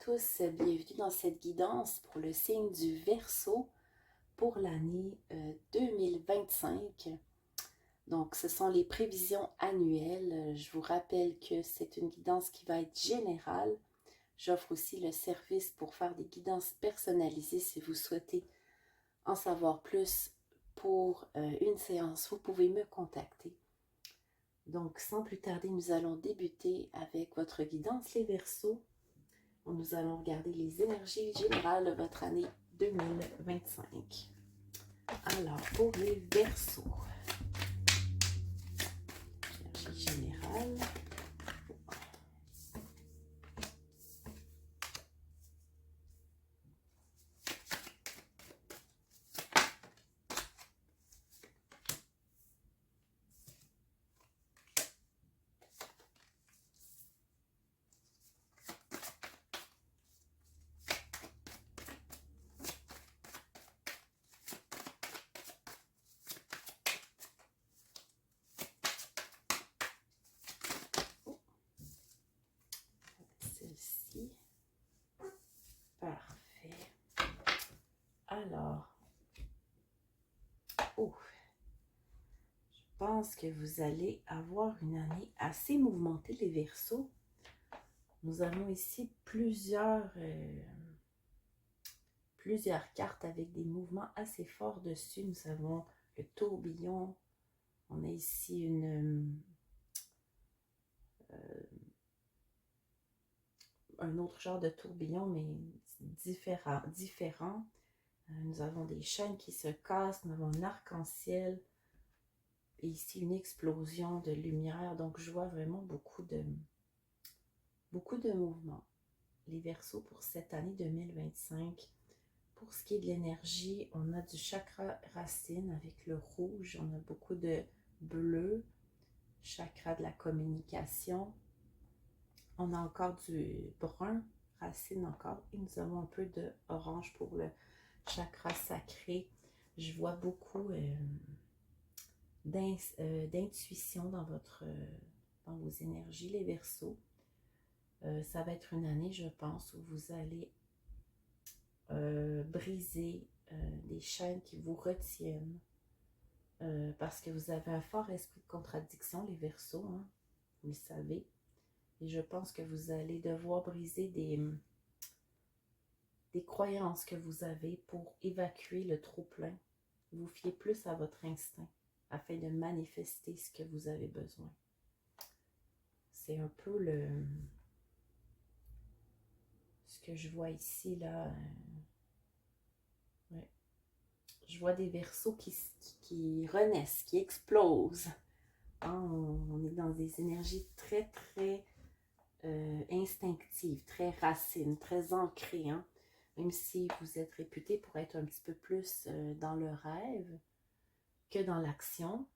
tous, bienvenue dans cette guidance pour le signe du Verseau pour l'année 2025. Donc, ce sont les prévisions annuelles. Je vous rappelle que c'est une guidance qui va être générale. J'offre aussi le service pour faire des guidances personnalisées si vous souhaitez en savoir plus pour une séance. Vous pouvez me contacter. Donc, sans plus tarder, nous allons débuter avec votre guidance, les Verseaux. Nous allons regarder les énergies générales de votre année 2025. Alors, pour les Verseaux, énergie générale. Celle-ci. Parfait. Alors, je pense que vous allez avoir une année assez mouvementée, les Verseaux. Nous avons ici plusieurs cartes avec des mouvements assez forts dessus. Nous avons le tourbillon. On a ici un autre genre de tourbillon, mais différent. Nous avons des chaînes qui se cassent. Nous avons un arc-en-ciel. Et ici, une explosion de lumière. Donc, je vois vraiment beaucoup de mouvements. Les Verseaux pour cette année 2025. Pour ce qui est de l'énergie, on a du chakra racine avec le rouge. On a beaucoup de bleu, chakra de la communication. On a encore du brun racine encore. Et nous avons un peu de orange pour le chakra sacré. Je vois beaucoup d'intuition dans vos énergies, les Verseaux. Ça va être une année, je pense, où vous allez briser des chaînes qui vous retiennent parce que vous avez un fort esprit de contradiction, les Verseaux, hein, vous le savez. Et je pense que vous allez devoir briser des croyances que vous avez pour évacuer le trop-plein. Vous fiez plus à votre instinct afin de manifester ce que vous avez besoin. C'est un peu ce que je vois ici, là. Ouais. Je vois des Verseaux qui renaissent, qui explosent. Hein, on est dans des énergies très, très instinctives, très racines, très ancrées. Hein? Même si vous êtes réputé pour être un petit peu plus dans le rêve que dans l'action.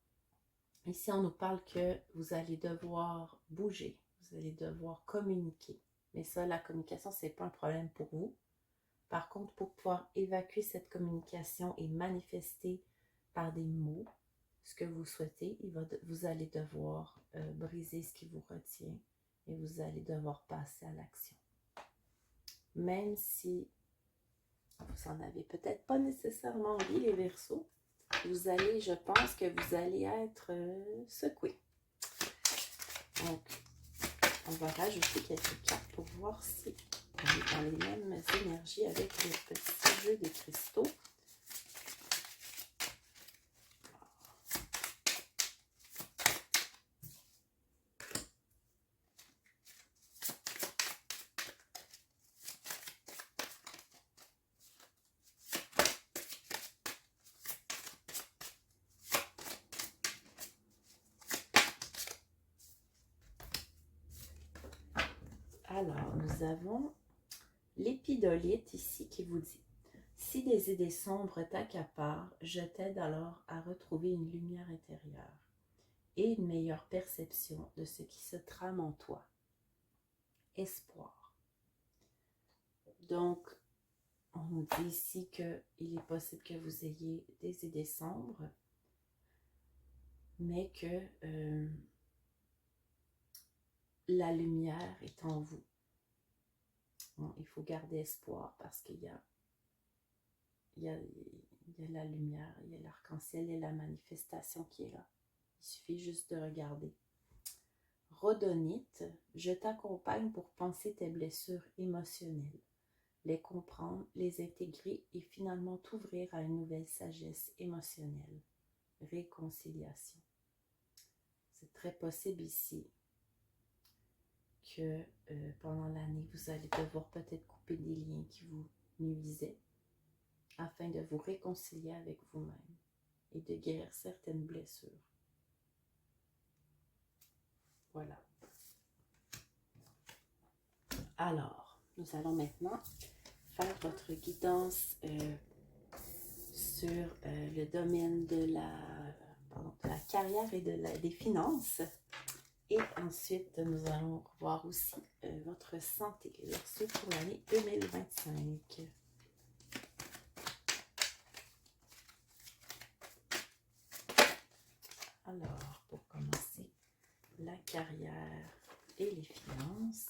Ici, on nous parle que vous allez devoir bouger, vous allez devoir communiquer. Mais ça, la communication, ce n'est pas un problème pour vous. Par contre, pour pouvoir évacuer cette communication et manifester par des mots ce que vous souhaitez, vous allez devoir briser ce qui vous retient et vous allez devoir passer à l'action. Même si vous n'en avez peut-être pas nécessairement envie, les Verseaux, je pense que vous allez être secoués. Donc, on va rajouter quelques cartes pour voir si on est dans les mêmes énergies avec le petit jeu des cristaux. Alors, nous avons l'épidolite ici qui vous dit « Si des idées sombres t'accaparent, je t'aide alors à retrouver une lumière intérieure et une meilleure perception de ce qui se trame en toi. Espoir. » Donc, on nous dit ici qu'il est possible que vous ayez des idées sombres, mais que la lumière est en vous. Bon, il faut garder espoir parce il y a, il y a la lumière, il y a l'arc-en-ciel et la manifestation qui est là. Il suffit juste de regarder. Rhodonite, je t'accompagne pour penser tes blessures émotionnelles, les comprendre, les intégrer et finalement t'ouvrir à une nouvelle sagesse émotionnelle. Réconciliation. C'est très possible ici que pendant l'année, vous allez devoir peut-être couper des liens qui vous nuisaient afin de vous réconcilier avec vous-même et de guérir certaines blessures. Voilà. Alors, nous allons maintenant faire votre guidance sur le domaine de la carrière et des finances. Et ensuite, nous allons voir aussi votre santé, les Verseaux pour l'année 2025. Alors, pour commencer, la carrière et les finances.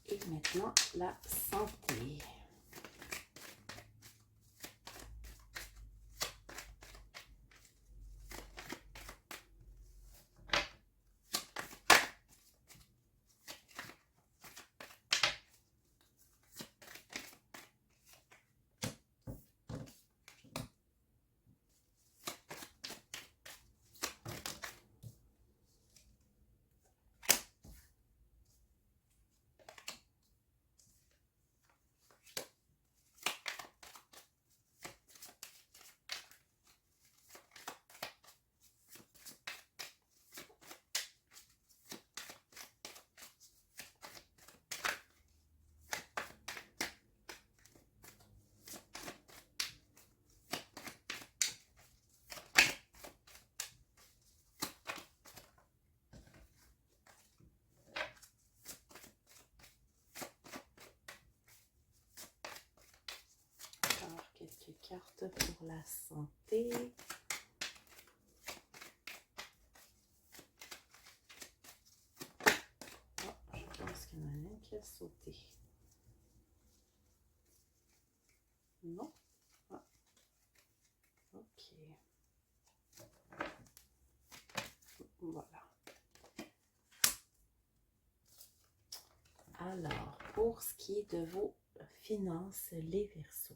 Et maintenant, la santé. Alors, quelques cartes pour la santé. Oh, je pense qu'il y en a une qui a sauté. Non? Ah, ok. Voilà. Alors, pour ce qui est de vos finances, les Verseaux.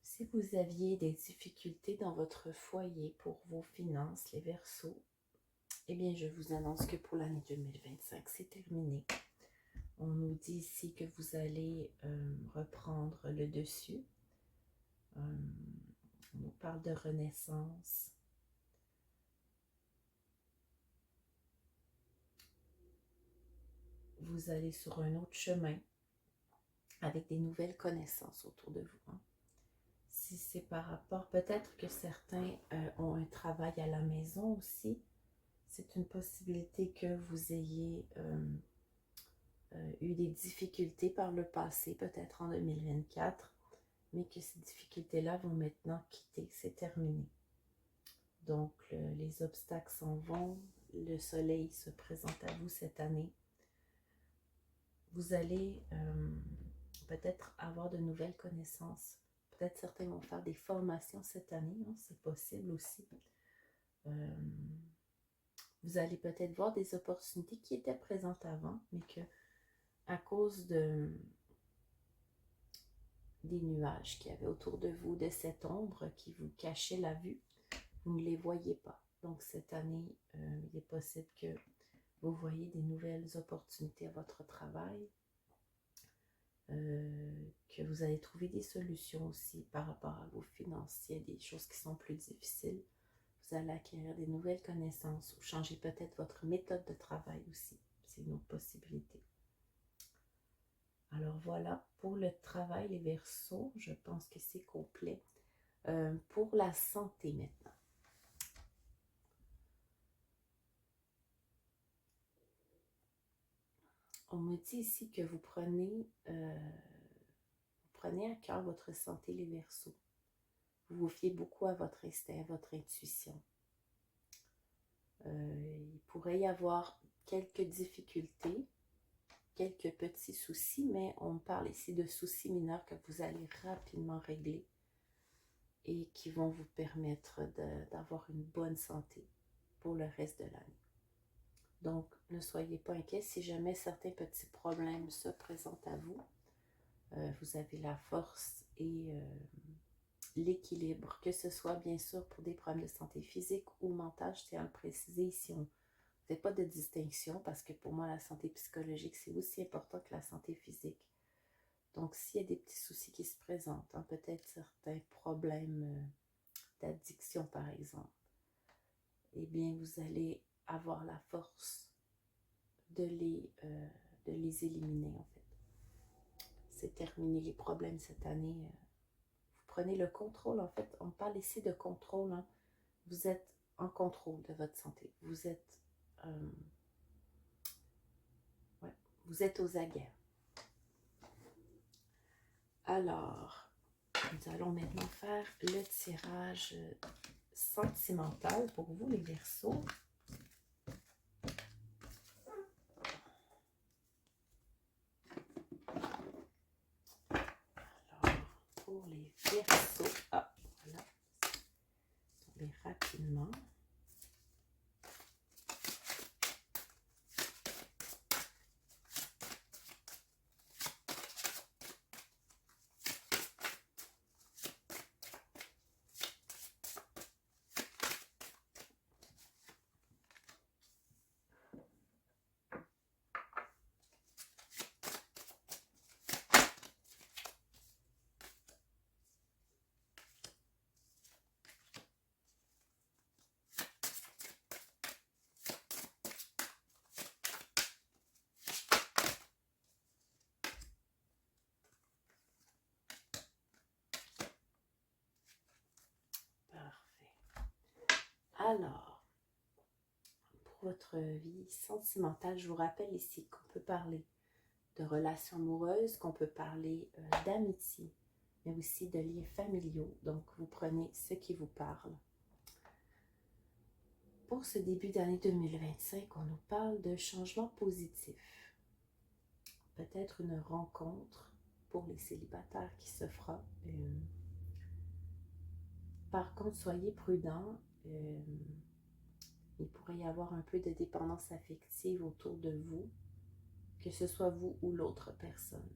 Si vous aviez des difficultés dans votre foyer pour vos finances, les Verseaux, eh bien, je vous annonce que pour l'année 2025, c'est terminé. On nous dit ici que vous allez reprendre le dessus. On nous parle de renaissance. Vous allez sur un autre chemin avec des nouvelles connaissances autour de vous. Hein. Si c'est par rapport, peut-être que certains ont un travail à la maison aussi. C'est une possibilité que vous ayez eu des difficultés par le passé, peut-être en 2024, mais que ces difficultés-là vont maintenant quitter, c'est terminé. Donc, les obstacles s'en vont, le soleil se présente à vous cette année. Vous allez peut-être avoir de nouvelles connaissances. Peut-être certains vont faire des formations cette année, hein, c'est possible aussi. Vous allez peut-être voir des opportunités qui étaient présentes avant, mais que à cause des nuages qu'il y avait autour de vous, de cette ombre qui vous cachait la vue, vous ne les voyez pas. Donc cette année, il est possible que vous voyez des nouvelles opportunités à votre travail. que vous allez trouver des solutions aussi par rapport à vos finances. S'il y a des choses qui sont plus difficiles, vous allez acquérir des nouvelles connaissances ou changer peut-être votre méthode de travail aussi. C'est une autre possibilité. Alors voilà, pour le travail, les Verseaux, je pense que c'est complet. Pour la santé maintenant. On me dit ici que vous prenez à cœur votre santé, les Verseaux. Vous vous fiez beaucoup à votre instinct, à votre intuition. Il pourrait y avoir quelques difficultés, quelques petits soucis, mais on parle ici de soucis mineurs que vous allez rapidement régler et qui vont vous permettre d'avoir une bonne santé pour le reste de l'année. Donc, ne soyez pas inquiets si jamais certains petits problèmes se présentent à vous. Vous avez la force et l'équilibre, que ce soit bien sûr pour des problèmes de santé physique ou mentale. Je tiens à le préciser ici, on ne fait pas de distinction parce que pour moi, la santé psychologique, c'est aussi important que la santé physique. Donc, s'il y a des petits soucis qui se présentent, hein, peut-être certains problèmes d'addiction par exemple, eh bien, vous allez avoir la force de les éliminer en fait. C'est terminé les problèmes cette année. Vous prenez le contrôle en fait. On parle ici de contrôle. Hein. Vous êtes en contrôle de votre santé. Vous êtes aux aguets. Alors, nous allons maintenant faire le tirage sentimental pour vous les Verseaux. Alors, pour les Verseaux, voilà, tomber rapidement. Alors, pour votre vie sentimentale, je vous rappelle ici qu'on peut parler de relations amoureuses, qu'on peut parler d'amitié, mais aussi de liens familiaux. Donc, vous prenez ce qui vous parle. Pour ce début d'année 2025, on nous parle de changements positifs. Peut-être une rencontre pour les célibataires qui se fera. Par contre, soyez prudents. Il pourrait y avoir un peu de dépendance affective autour de vous, que ce soit vous ou l'autre personne.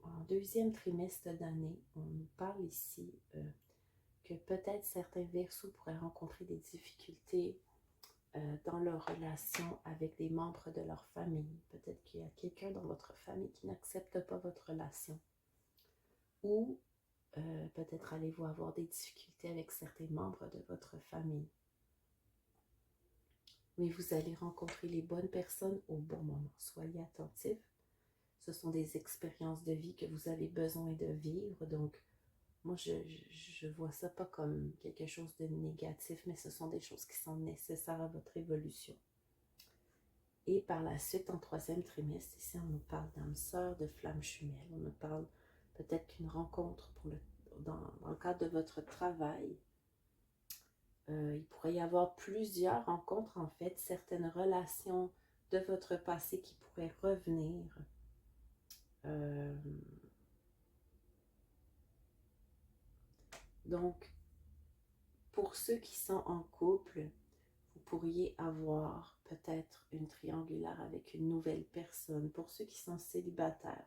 En deuxième trimestre d'année, on nous parle ici que peut-être certains Verseaux pourraient rencontrer des difficultés dans leur relation avec des membres de leur famille. Peut-être qu'il y a quelqu'un dans votre famille qui n'accepte pas votre relation. Ou peut-être allez-vous avoir des difficultés avec certains membres de votre famille. Mais vous allez rencontrer les bonnes personnes au bon moment. Soyez attentifs. Ce sont des expériences de vie que vous avez besoin de vivre. Donc, moi, je vois ça pas comme quelque chose de négatif, mais ce sont des choses qui sont nécessaires à votre évolution. Et par la suite, en troisième trimestre, ici, on nous parle d'âme sœur, de flamme jumelle. On nous parle peut-être qu'une rencontre dans le cadre de votre travail. Il pourrait y avoir plusieurs rencontres, en fait, certaines relations de votre passé qui pourraient revenir. Donc, pour ceux qui sont en couple, vous pourriez avoir peut-être une triangulaire avec une nouvelle personne. Pour ceux qui sont célibataires,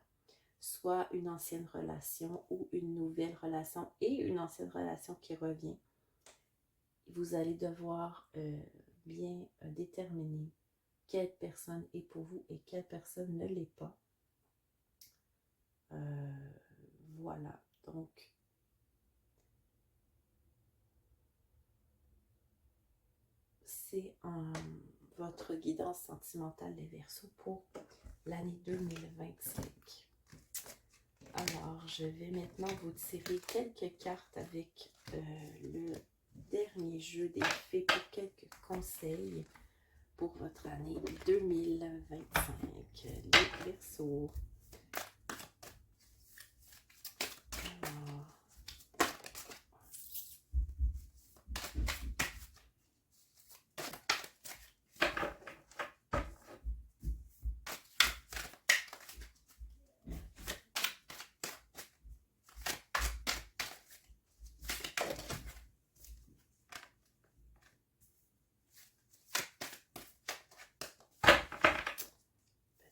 soit une ancienne relation ou une nouvelle relation et une ancienne relation qui revient. Vous allez devoir bien déterminer quelle personne est pour vous et quelle personne ne l'est pas. Voilà, donc c'est votre guidance sentimentale des Verseaux pour l'année 2025. Alors, je vais maintenant vous tirer quelques cartes avec le dernier jeu des fées pour quelques conseils pour votre année 2025. Les Verseaux. Alors,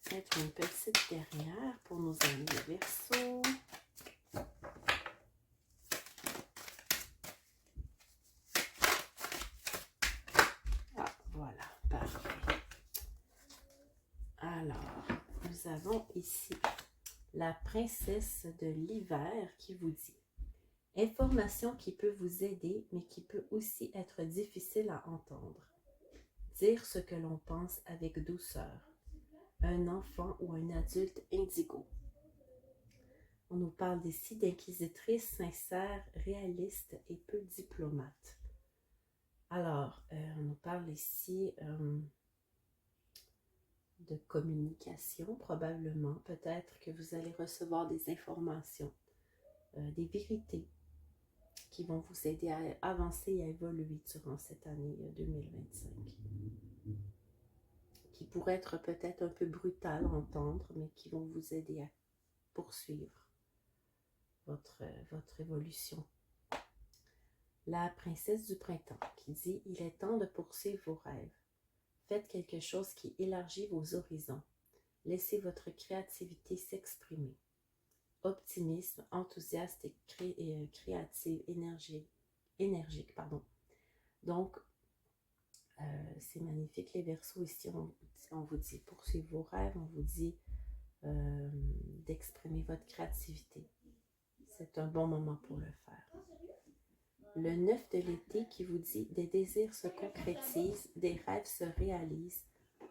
peut-être une petite dernière pour nos amis les Verseaux. Ah, voilà, parfait. Alors, nous avons ici la princesse de l'hiver qui vous dit « Information qui peut vous aider, mais qui peut aussi être difficile à entendre. Dire ce que l'on pense avec douceur. Un enfant ou un adulte indigo. » On nous parle ici d'inquisitrice sincère, réaliste et peu diplomate. Alors, on nous parle ici de communication, probablement. Peut-être que vous allez recevoir des informations, des vérités qui vont vous aider à avancer et à évoluer durant cette année 2025. Qui pourraient être peut-être un peu brutales à entendre, mais qui vont vous aider à poursuivre votre évolution. La princesse du printemps qui dit « Il est temps de poursuivre vos rêves. Faites quelque chose qui élargit vos horizons. Laissez votre créativité s'exprimer. Optimisme, enthousiaste et créative, énergique. Donc, c'est magnifique les Verseaux. Ici, on vous dit poursuivre vos rêves, on vous dit d'exprimer votre créativité. C'est un bon moment pour le faire. Le 9 de l'été qui vous dit des désirs se concrétisent, des rêves se réalisent,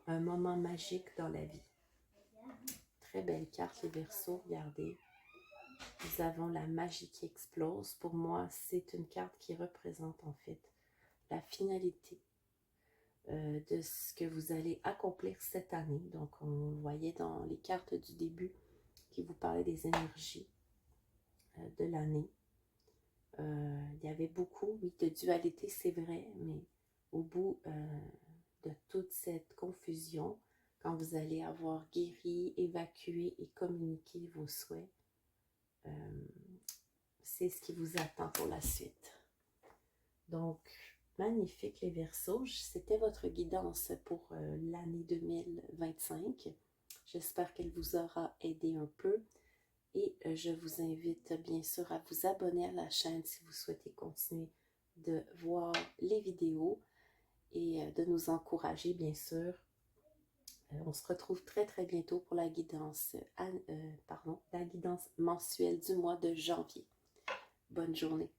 un moment magique dans la vie. Très belle carte les Verseaux, regardez. Nous avons la magie qui explose. Pour moi, c'est une carte qui représente en fait la finalité de ce que vous allez accomplir cette année. Donc, on voyait dans les cartes du début qui vous parlaient des énergies de l'année. Il y avait beaucoup, oui, de dualité, c'est vrai, mais au bout de toute cette confusion, quand vous allez avoir guéri, évacué et communiqué vos souhaits, c'est ce qui vous attend pour la suite. Donc, magnifique les Verseaux, c'était votre guidance pour l'année 2025. J'espère qu'elle vous aura aidé un peu. Et je vous invite bien sûr à vous abonner à la chaîne si vous souhaitez continuer de voir les vidéos et de nous encourager bien sûr. On se retrouve très très bientôt pour la guidance, la guidance mensuelle du mois de janvier. Bonne journée.